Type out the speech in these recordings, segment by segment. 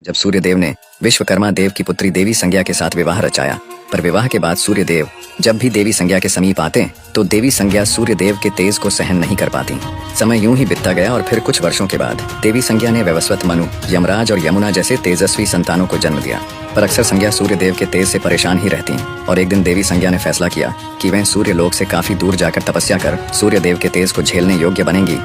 जब सूर्यदेव ने विश्वकर्मा देव की पुत्री देवी संज्ञा के साथ विवाह रचाया, पर विवाह के बाद सूर्यदेव जब भी देवी संज्ञा के समीप आते तो देवी संज्ञा सूर्यदेव के तेज को सहन नहीं कर पाती। समय यूं ही बीतता गया और फिर कुछ वर्षों के बाद देवी संज्ञा ने वैवस्वत, मनु, यमराज और यमुना जैसे तेजस्वी संतानों को जन्म दिया। पर अक्सर संज्ञा सूर्यदेव के तेज से परेशान ही रहती और एक दिन देवी संज्ञा ने फैसला किया कि वह सूर्यलोक से काफी दूर जाकर तपस्या कर सूर्यदेव के तेज को झेलने योग्य बनेंगी,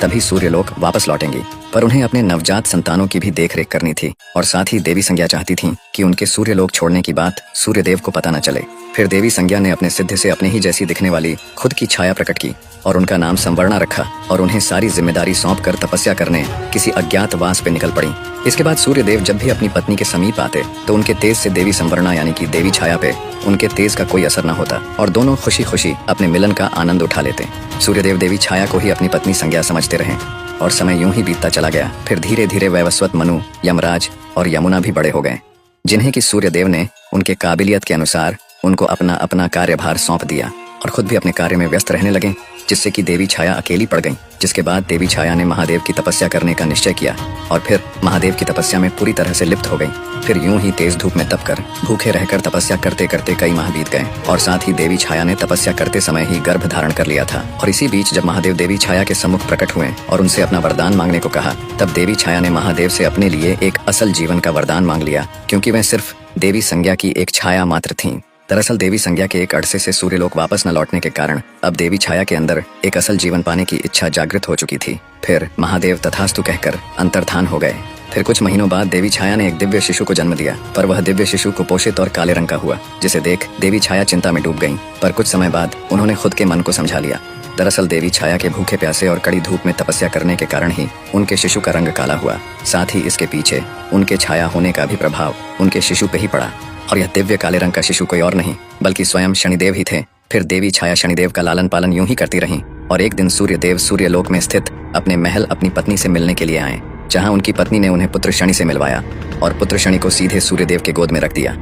तभी सूर्यलोक वापस लौटेंगी। पर उन्हें अपने नवजात संतानों की भी देखरेख करनी थी और साथ ही देवी संज्ञा चाहती थी कि उनके सूर्यलोक छोड़ने की बात सूर्यदेव को पता न चले। फिर देवी संज्ञा ने अपने सिद्ध से अपने ही जैसी दिखने वाली खुद की छाया प्रकट की और उनका नाम संवर्णा रखा और उन्हें सारी जिम्मेदारी सौंपकर तपस्या करने किसी अज्ञात वास पे निकल पड़ी। इसके बाद सूर्यदेव जब भी अपनी पत्नी के समीप आते तो उनके तेज से देवी संवर्णा यानी कि देवी छाया पे उनके तेज का कोई असर न होता और दोनों खुशी खुशी अपने मिलन का आनंद उठा लेते। सूर्यदेव देवी छाया को ही अपनी पत्नी संज्ञा समझते रहे और समय यूं ही बीतता चला गया। फिर धीरे धीरे वैवस्वत, मनु, यमराज और यमुना भी बड़े हो गए, जिन्हें कि सूर्यदेव ने उनके काबिलियत के अनुसार उनको अपना अपना कार्यभार सौंप दिया और खुद भी अपने कार्य में व्यस्त रहने लगे, जिससे कि देवी छाया अकेली पड़ गई। जिसके बाद देवी छाया ने महादेव की तपस्या करने का निश्चय किया और फिर महादेव की तपस्या में पूरी तरह से लिप्त हो गई। फिर यूं ही तेज धूप में तप कर भूखे रहकर तपस्या करते करते कई माह बीत गए और साथ ही देवी छाया ने तपस्या करते समय ही गर्भ धारण कर लिया था। और इसी बीच जब महादेव देवी छाया के सम्मुख प्रकट हुए और उनसे अपना वरदान मांगने को कहा, तब देवी छाया ने महादेव से अपने लिए एक असल जीवन का वरदान मांग लिया, क्योंकि वह सिर्फ देवी संज्ञा की एक छाया मात्र थी। दरअसल देवी संज्ञा के एक अरसे से सूर्यलोक वापस न लौटने के कारण अब देवी छाया के अंदर एक असल जीवन पाने की इच्छा जागृत हो चुकी थी। फिर महादेव तथास्तु कहकर अंतर्धान हो गए। फिर कुछ महीनों बाद देवी छाया ने एक दिव्य शिशु को जन्म दिया, पर वह दिव्य शिशु कुपोषित और काले रंग का हुआ, जिसे देख देवी छाया चिंता में डूब गईं। पर कुछ समय बाद उन्होंने खुद के मन को समझा लिया। दरअसल देवी छाया के भूखे प्यासे और कड़ी धूप में तपस्या करने के कारण ही उनके शिशु का रंग काला हुआ। साथ ही इसके पीछे उनके छाया होने का भी प्रभाव उनके शिशु पे ही पड़ा और यह दिव्य काले रंग का शिशु कोई और नहीं बल्कि स्वयं शनिदेव ही थे। फिर देवी छाया शनिदेव का लालन पालन यूं ही करती रहीं और एक दिन सूर्यदेव सूर्यलोक में स्थित अपने महल अपनी पत्नी से मिलने के लिए आए, जहां उनकी पत्नी ने उन्हें पुत्र शनि से मिलवाया और पुत्र शनि को सीधे सूर्यदेव के गोद में रख दिया।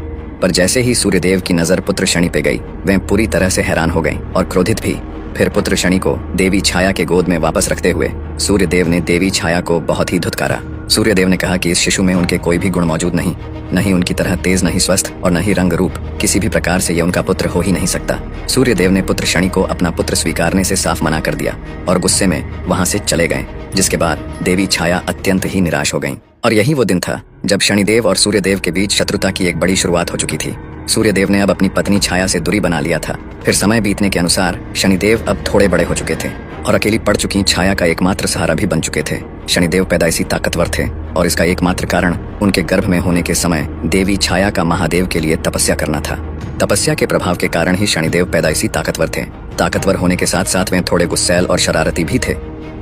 पर जैसे ही सूर्यदेव की नजर पुत्र शनि पे गई, वह पूरी तरह से हैरान हो गई और क्रोधित भी। फिर पुत्र शनि को देवी छाया के गोद में वापस रखते हुए सूर्यदेव ने देवी छाया को बहुत ही धुतकारा। सूर्यदेव ने कहा कि इस शिशु में उनके कोई भी गुण मौजूद नहीं, न ही उनकी तरह तेज, न ही स्वस्थ और न ही रंग रूप, किसी भी प्रकार से यह उनका पुत्र हो ही नहीं सकता। सूर्यदेव ने पुत्र शनि को अपना पुत्र स्वीकारने से साफ मना कर दिया और गुस्से में वहां से चले गए, जिसके बाद देवी छाया अत्यंत ही निराश हो गई। और यही वो दिन था जब शनिदेव और सूर्यदेव के बीच शत्रुता की एक बड़ी शुरुआत हो चुकी थी। सूर्यदेव ने अब अपनी पत्नी छाया से दूरी बना लिया था। फिर समय बीतने के अनुसार शनिदेव अब थोड़े बड़े हो चुके थे और अकेली पड़ चुकी छाया का एकमात्र सहारा भी बन चुके थे। शनिदेव पैदाइशी ताकतवर थे और इसका एकमात्र कारण उनके गर्भ में होने के समय देवी छाया का महादेव के लिए तपस्या करना था। तपस्या के प्रभाव के कारण ही शनिदेव पैदाइशी ताकतवर थे। ताकतवर होने के साथ साथ वे थोड़े गुस्सैल और शरारती भी थे।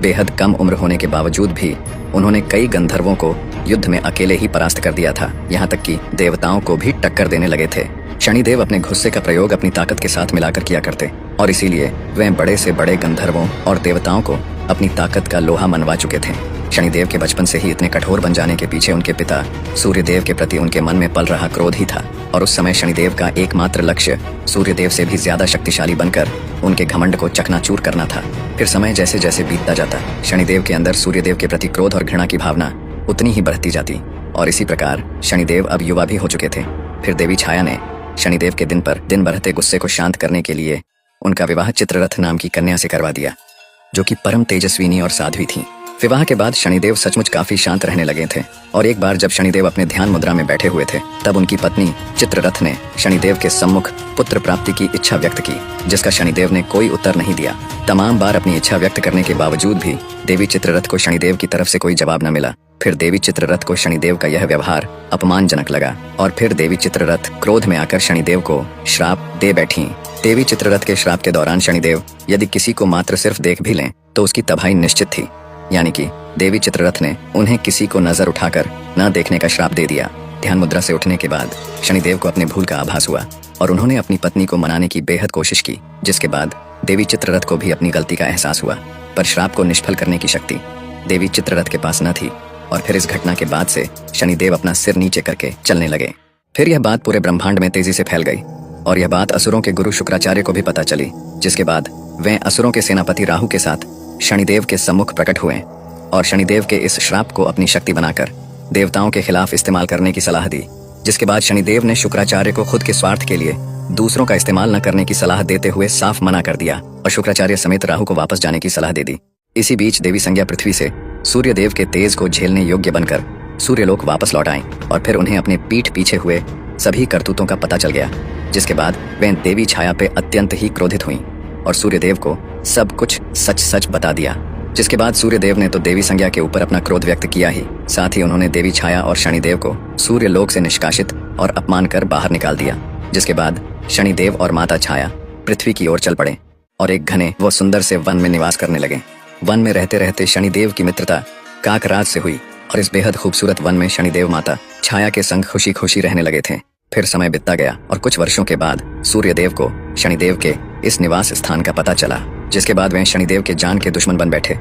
बेहद कम उम्र होने के बावजूद भी उन्होंने कई गंधर्वों को युद्ध में अकेले ही परास्त कर दिया था, यहाँ तक कि देवताओं को भी टक्कर देने लगे थे। शनिदेव अपने गुस्से का प्रयोग अपनी ताकत के साथ मिलाकर किया करते और इसीलिए वे बड़े से बड़े गंधर्वों और देवताओं को अपनी ताकत का लोहा मनवा चुके थे। शनिदेव के बचपन से ही इतने कठोर बन जाने के पीछे उनके पिता सूर्यदेव के प्रति उनके मन में पल रहा क्रोध ही था और उस समय शनिदेव का एकमात्र लक्ष्य सूर्यदेव से भी ज्यादा शक्तिशाली बनकर उनके घमंड को चकनाचूर करना था। फिर समय जैसे जैसे बीतता जाता, शनिदेव के अंदर सूर्यदेव के प्रति क्रोध और घृणा की भावना उतनी ही बढ़ती जाती और इसी प्रकार शनिदेव अब युवा भी हो चुके थे। फिर देवी छाया ने शनिदेव के दिन बढ़ते गुस्से को शांत करने के लिए उनका विवाह चित्ररथ नाम की कन्या से करवा दिया, जो कि परम तेजस्विनी और साध्वी थी। विवाह के बाद शनिदेव सचमुच काफी शांत रहने लगे थे और एक बार जब शनिदेव अपने ध्यान मुद्रा में बैठे हुए थे, तब उनकी पत्नी चित्ररथ ने शनिदेव के सम्मुख पुत्र प्राप्ति की इच्छा व्यक्त की, जिसका शनिदेव ने कोई उत्तर नहीं दिया। तमाम बार अपनी इच्छा व्यक्त करने के बावजूद भी देवी चित्ररथ को शनिदेव की तरफ से कोई जवाब न मिला। फिर देवी चित्ररथ को शनिदेव का यह व्यवहार अपमानजनक लगा और फिर देवी चित्ररथ क्रोध में आकर शनिदेव को श्राप दे बैठी। देवी चित्ररथ के श्राप के दौरान शनिदेव यदि किसी को मात्र सिर्फ देख भी लें तो उसकी तबाही निश्चित थी, यानी कि देवी चित्ररथ ने उन्हें किसी को नजर उठाकर न देखने का श्राप दे दिया। ध्यान मुद्रा से उठने के बाद शनिदेव को अपने भूल का आभास हुआ और उन्होंने अपनी पत्नी को मनाने की बेहद कोशिश की, जिसके बाद देवी चित्ररथ को भी अपनी गलती का एहसास हुआ। पर श्राप को निष्फल करने की शक्ति देवी चित्ररथ के पास न थी और फिर इस घटना के बाद से शनिदेव अपना सिर नीचे करके चलने लगे। फिर यह बात पूरे ब्रह्मांड में तेजी से फैल गई और यह बात असुरों के गुरु शुक्राचार्य को भी पता चली, जिसके बाद वे असुरों के सेनापति राहु के साथ शनिदेव के सम्मुख प्रकट हुए और शनिदेव के इस श्राप को अपनी शक्ति बनाकर देवताओं के खिलाफ इस्तेमाल करने की सलाह दी। जिसके बाद शनिदेव ने शुक्राचार्य को खुद के स्वार्थ के लिए दूसरों का इस्तेमाल न करने की सलाह देते हुए साफ मना कर दिया और शुक्राचार्य समेत राहु को वापस जाने की सलाह दे दी। इसी बीच देवी संज्ञा पृथ्वी से सूर्य देव के तेज को झेलने योग्य बनकर सूर्यलोक वापस लौट आईं और फिर उन्हें अपने पीठ पीछे हुए सभी करतूतों का पता चल गया। जिसके बाद वे देवी छाया पे अत्यंत ही क्रोधित हुईं और सूर्यदेव को सब कुछ सच सच बता दिया। जिसके बाद सूर्यदेव ने तो देवी संज्ञा के ऊपर अपना क्रोध व्यक्त किया ही, साथ ही उन्होंने देवी छाया और शनिदेव को सूर्यलोक से निष्कासित और अपमान कर बाहर निकाल दिया। जिसके बाद शनिदेव और माता छाया पृथ्वी की ओर चल पड़े और एक घने व सुंदर से वन में निवास करने लगे। वन में रहते रहते शनिदेव की मित्रता काकराज से हुई और इस बेहद खूबसूरत वन में शनिदेव माता छाया के संग खुशी खुशी रहने लगे थे। फिर समय बीतता गया और कुछ वर्षों के बाद सूर्यदेव को शनिदेव के इस निवास स्थान का पता चला। जिसके बाद वे शनिदेव के जान के दुश्मन बन बैठे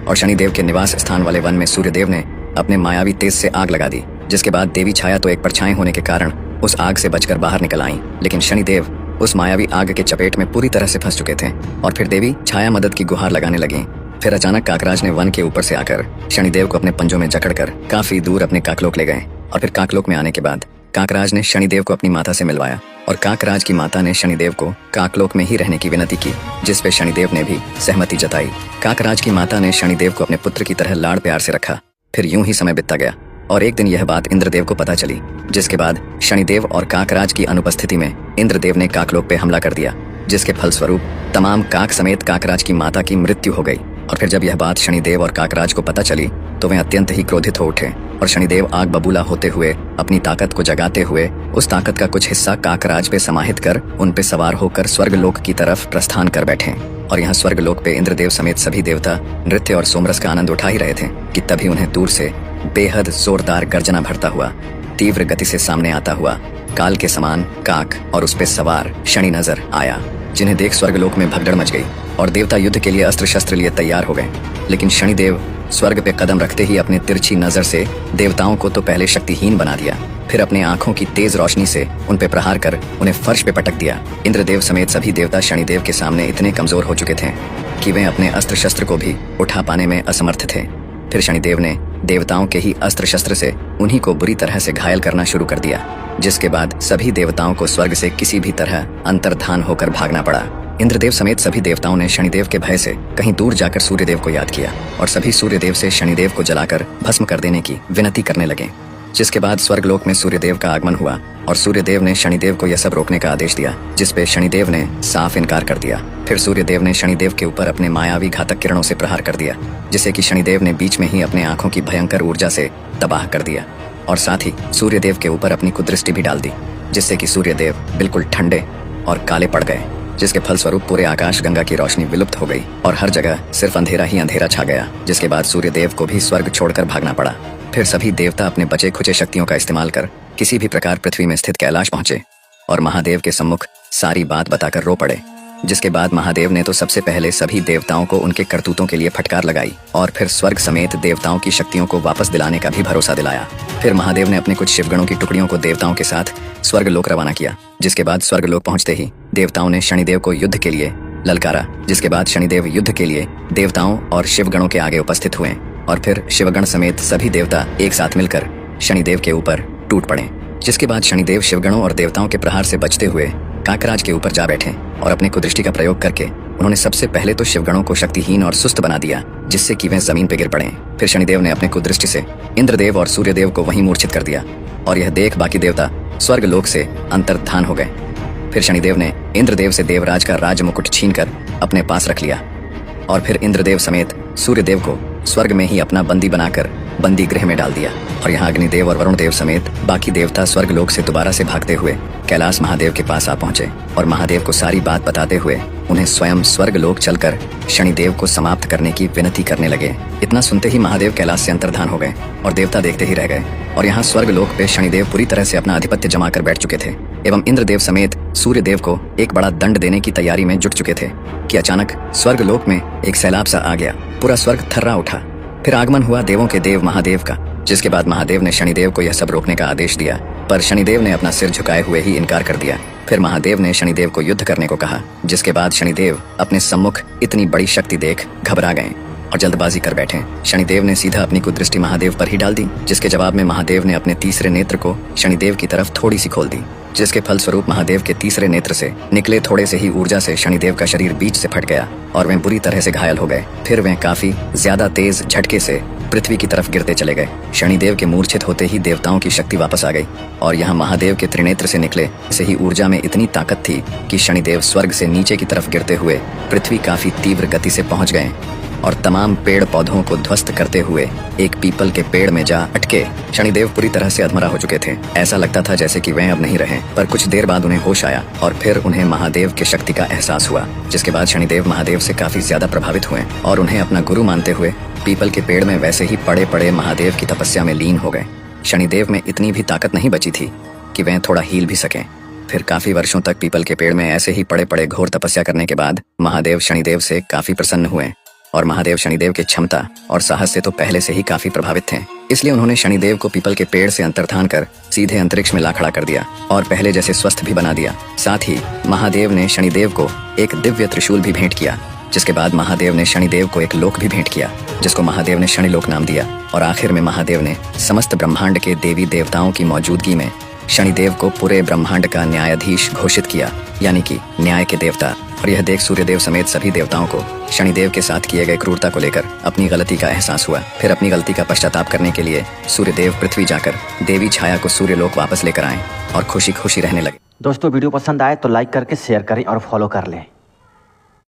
और शनिदेव के निवास स्थान वाले वन में सूर्यदेव ने अपने मायावी तेज से आग लगा दी। जिसके बाद देवी छाया तो एक परछाई होने के कारण उस आग से बचकर बाहर निकल आईं, लेकिन शनिदेव उस मायावी आग के चपेट में पूरी तरह से फंस चुके थे और फिर देवी छाया मदद की गुहार लगाने लगी। फिर अचानक काकराज ने वन के ऊपर से आकर शनिदेव को अपने पंजों में जकड़कर काफी दूर अपने काकलोक ले गए और फिर काकलोक में आने के बाद काकराज ने शनिदेव को अपनी माता से मिलवाया और काकराज की माता ने शनिदेव को काकलोक में ही रहने की विनती की, जिस पे शनिदेव ने भी सहमति जताई। काकराज की माता ने शनिदेव को अपने पुत्र की तरह लाड़ प्यार से रखा। फिर यूं ही समय बीतता गया और एक दिन यह बात इंद्रदेव को पता चली। जिसके बाद शनिदेव और काकराज की अनुपस्थिति में इंद्रदेव ने काकलोक पे हमला कर दिया, जिसके फलस्वरूप तमाम काक समेत काकराज की माता की मृत्यु हो गई। और फिर जब यह बात शनिदेव और काकराज को पता चली तो वे अत्यंत ही क्रोधित हो उठे और शनिदेव आग बबूला होते हुए अपनी ताकत को जगाते हुए उस ताकत का कुछ हिस्सा काकराज पे समाहित कर उन पे सवार होकर स्वर्गलोक की तरफ प्रस्थान कर बैठे। और यहाँ स्वर्गलोक पे इंद्रदेव समेत सभी देवता नृत्य और सोमरस का आनंद उठा ही रहे थे कि तभी उन्हें दूर से बेहद जोरदार गर्जना भरता हुआ तीव्र गति से सामने आता हुआ काल के समान काक और उस पे सवार शनि नजर आया, जिन्हें देख स्वर्गलोक में भगदड़ मच गई और देवता युद्ध के लिए अस्त्र शस्त्र लिए तैयार हो गए। लेकिन शनिदेव स्वर्ग पे कदम रखते ही अपने तिरछी नजर से देवताओं को तो पहले शक्तिहीन बना दिया, फिर अपने आंखों की तेज रोशनी से उन पे प्रहार कर उन्हें फर्श पे पटक दिया। इंद्रदेव समेत सभी देवता शनिदेव के सामने इतने कमजोर हो चुके थे कि वे अपने अस्त्र शस्त्र को भी उठा पाने में असमर्थ थे। फिर शनिदेव ने देवताओं के ही अस्त्र शस्त्र से उन्हीं को बुरी तरह से घायल करना शुरू कर दिया, जिसके बाद सभी देवताओं को स्वर्ग से किसी भी तरह अंतर्धान होकर भागना पड़ा। इंद्रदेव समेत सभी देवताओं ने शनिदेव के भय से कहीं दूर जाकर सूर्यदेव को याद किया और सभी सूर्यदेव से शनिदेव को जलाकर भस्म कर देने की विनती करने लगे। जिसके बाद स्वर्गलोक में सूर्यदेव का आगमन हुआ और सूर्यदेव ने शनिदेव को यह सब रोकने का आदेश दिया, जिसपे शनिदेव ने साफ इनकार कर दिया। फिर सूर्यदेव ने शनिदेव के ऊपर अपने मायावी घातक किरणों से प्रहार कर दिया, जिससे कि शनिदेव ने बीच में ही अपने आंखों की भयंकर ऊर्जा से तबाह कर दिया और साथ ही सूर्यदेव के ऊपर अपनी कुदृष्टि भी डाल दी, जिससे कि सूर्यदेव बिल्कुल ठंडे और काले पड़ गए, जिसके फलस्वरूप पूरे आकाश गंगा की रोशनी विलुप्त हो गई और हर जगह सिर्फ अंधेरा ही अंधेरा छा गया। जिसके बाद सूर्यदेव को भी स्वर्ग छोड़कर भागना पड़ा। फिर सभी देवता अपने बचे खुचे शक्तियों का इस्तेमाल कर किसी भी प्रकार पृथ्वी में स्थित कैलाश पहुंचे और महादेव के सम्मुख सारी बात बताकर रो पड़े। जिसके बाद महादेव ने तो सबसे पहले सभी देवताओं को उनके करतूतों के लिए फटकार लगाई और फिर स्वर्ग समेत देवताओं की शक्तियों को वापस दिलाने का भी भरोसा दिलाया। फिर महादेव ने अपने कुछ शिवगणों की टुकड़ियों को देवताओं के साथ स्वर्गलोक रवाना किया। जिसके बाद स्वर्गलोक पहुंचते ही देवताओं ने शनिदेव को युद्ध के लिए ललकारा। जिसके बाद शनिदेव युद्ध के लिए देवताओं और शिवगणों के आगे उपस्थित हुए और फिर शिवगण समेत सभी देवता एक साथ मिलकर शनिदेव के ऊपर टूट पड़े। जिसके बाद शनिदेव शिवगणों और देवताओं के प्रहार से बचते हुए काकराज के ऊपर जा बैठे और अपने कुदृष्टि का प्रयोग करके उन्होंने सबसे पहले तो शिवगणों को शक्तिहीन और सुस्त बना दिया, जिससे कि वे जमीन पर गिर पड़े। फिर शनिदेव ने अपने कुदृष्टि से इंद्रदेव और सूर्यदेव को वहीं मूर्छित कर दिया और यह देख बाकी देवता स्वर्गलोक से अंतर्धान हो गए। फिर शनिदेव ने इंद्रदेव से देवराज का राज मुकुट छीनकर अपने पास रख लिया और फिर इंद्रदेव समेत सूर्यदेव को स्वर्ग में ही अपना बंदी बनाकर बंदी गृह में डाल दिया। और यहाँ अग्निदेव और वरुण देव समेत बाकी देवता स्वर्गलोक से दोबारा से भागते हुए कैलाश महादेव के पास आ पहुंचे और महादेव को सारी बात बताते हुए उन्हें स्वयं स्वर्गलोक चलकर शनिदेव को समाप्त करने की विनती करने लगे। इतना सुनते ही महादेव कैलाश से अंतर्धान हो गए और देवता देखते ही रह गए और यहाँ स्वर्गलोक पे शनिदेव पूरी तरह से अपना आधिपत्य जमा कर बैठ चुके थे एवं इंद्रदेव समेत सूर्यदेव को एक बड़ा दंड देने की तैयारी में जुट चुके थे कि अचानक स्वर्गलोक में एक सैलाब सा आ गया। पूरा स्वर्ग थर्रा उठा। फिर आगमन हुआ देवों के देव महादेव का। जिसके बाद महादेव ने शनिदेव को यह सब रोकने का आदेश दिया, पर शनिदेव ने अपना सिर झुकाए हुए ही इनकार कर दिया। फिर महादेव ने शनिदेव को युद्ध करने को कहा, जिसके बाद शनिदेव अपने सम्मुख इतनी बड़ी शक्ति देख घबरा गए और जल्दबाजी कर बैठे। शनिदेव ने सीधा अपनी कुदृष्टि महादेव पर ही डाल दी, जिसके जवाब में महादेव ने अपने तीसरे नेत्र को शनिदेव की तरफ थोड़ी सी खोल दी, जिसके फलस्वरूप महादेव के तीसरे नेत्र से निकले थोड़े से ही ऊर्जा से शनिदेव का शरीर बीच से फट गया और वे बुरी तरह से घायल हो गए। फिर वे काफी ज्यादा तेज झटके से पृथ्वी की तरफ गिरते चले गए। शनिदेव के मूर्छित होते ही देवताओं की शक्ति वापस आ गई और यहाँ महादेव के त्रिनेत्र से निकले से ही ऊर्जा में इतनी ताकत थी कि शनिदेव स्वर्ग से नीचे की तरफ गिरते हुए पृथ्वी काफी तीव्र गति से पहुंच गए और तमाम पेड़ पौधों को ध्वस्त करते हुए एक पीपल के पेड़ में जा अटके। शनिदेव पूरी तरह से अधमरा हो चुके थे। ऐसा लगता था जैसे कि वे अब नहीं रहे, पर कुछ देर बाद उन्हें होश आया और फिर उन्हें महादेव के शक्ति का एहसास हुआ, जिसके बाद शनिदेव महादेव से काफी ज्यादा प्रभावित हुए और उन्हें अपना गुरु मानते हुए पीपल के पेड़ में वैसे ही पड़े पड़े महादेव की तपस्या में लीन हो गए। शनिदेव में इतनी भी ताकत नहीं बची थी कि वह थोड़ा हील भी सकें। फिर काफी वर्षों तक पीपल के पेड़ में ऐसे ही पड़े पड़े घोर तपस्या करने के बाद महादेव शनिदेव से काफी प्रसन्न हुए और महादेव शनिदेव की क्षमता और साहस से तो पहले से ही काफी प्रभावित थे। इसलिए उन्होंने शनिदेव को पीपल के पेड़ से अंतर्धान कर सीधे अंतरिक्ष में ला खड़ा कर दिया और पहले जैसे स्वस्थ भी बना दिया। साथ ही महादेव ने शनिदेव को एक दिव्य त्रिशूल भी भेंट किया, जिसके बाद महादेव ने शनिदेव को एक लोक भी भेंट किया, जिसको महादेव ने शनिलोक नाम दिया। और आखिर में महादेव ने समस्त ब्रह्मांड के देवी देवताओं की मौजूदगी में शनिदेव को पूरे ब्रह्मांड का न्यायाधीश घोषित किया, यानी कि न्याय के देवता। और यह देख सूर्यदेव समेत सभी देवताओं को शनिदेव के साथ किए गए क्रूरता को लेकर अपनी गलती का एहसास हुआ। फिर अपनी गलती का पश्चाताप करने के लिए सूर्यदेव पृथ्वी जाकर देवी छाया को सूर्यलोक वापस लेकर आए और खुशी खुशी रहने लगे। दोस्तों वीडियो पसंद आए तो लाइक करके शेयर करें और फॉलो कर लें।